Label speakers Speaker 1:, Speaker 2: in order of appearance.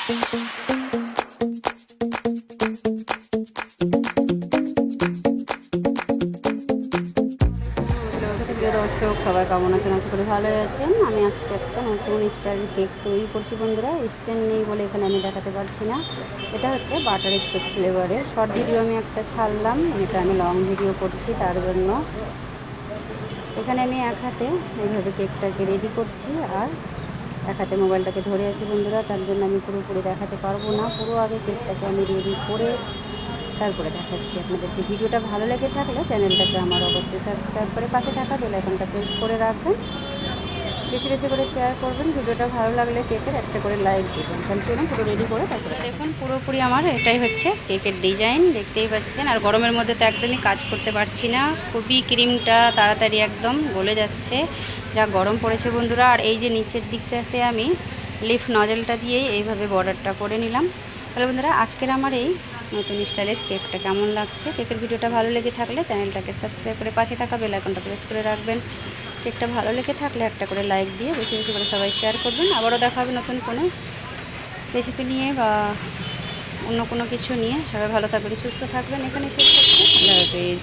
Speaker 1: দর্শক সবাই কেমন আছেন? আশা করি ভালোই আছেন। আমি আজকে একটা নতুন স্টাইলের কেক তৈরি করছি বন্ধুরা। স্ট্যান্ড নেই বলে এখানে আমি দেখাতে পারছি না। এটা হচ্ছে বাটার স্কচ ফ্লেভারের শর্ট ভিডিও আমি একটা ছাড়লাম, এটা আমি লং ভিডিও করছি তার জন্য। এখানে আমি এক হাতে এইভাবে কেকটাকে রেডি করছি আর এক হাতে মোবাইলটাকে ধরে আছি বন্ধুরা, তার জন্য আমি পুরোপুরি দেখাতে পারবো না। পুরো আগে কেকটাকে আমি রেডি করে তারপরে দেখাচ্ছি আপনাদেরকে। ভিডিওটা ভালো লেগে থাকলে চ্যানেলটাকে আমার অবশ্যই সাবস্ক্রাইব করে পাশে থাকা বেল আইকনটা প্রেস করে রাখবেন, বেশি বেশি করে শেয়ার করবেন। ভিডিওটা ভালো লাগলে কেকের একটা করে লাইক দেবেন। তাহলে চলুন পুরো রেডি করে তারপরে দেখুন। পুরোপুরি আমার এটাই হচ্ছে কেকের ডিজাইন, দেখতেই পাচ্ছেন। আর গরমের মধ্যে তো একদমই কাজ করতে পারছি না, খুবই ক্রিমটা তাড়াতাড়ি একদম গলে যাচ্ছে, যা গরম পড়েছে বন্ধুরা। আর এই যে নিচের দিকটাতে আমি লিফ নজেলটা দিয়ে এইভাবে বর্ডারটা করে নিলাম। তাহলে বন্ধুরা আজকের আমার এই নতুন স্টাইলের কেকটা কেমন লাগছে? কেকের ভিডিওটা ভালো লেগে থাকলে চ্যানেলটাকে সাবস্ক্রাইব করে পাশে থাকা বেল আইকনটা প্রেস করে রাখবেন। কেকটা ভালো লেগে থাকলে একটা করে লাইক দিয়ে বেশি বেশি করে সবাই শেয়ার করবেন। আবারও দেখা হবে নতুন কোনো রেসিপি নিয়ে বা অন্য কোনো কিছু নিয়ে। সবাই ভালো থাকবেন, সুস্থ থাকবেন। এখানে শেষ করছি। আল্লাহ হাফেজ।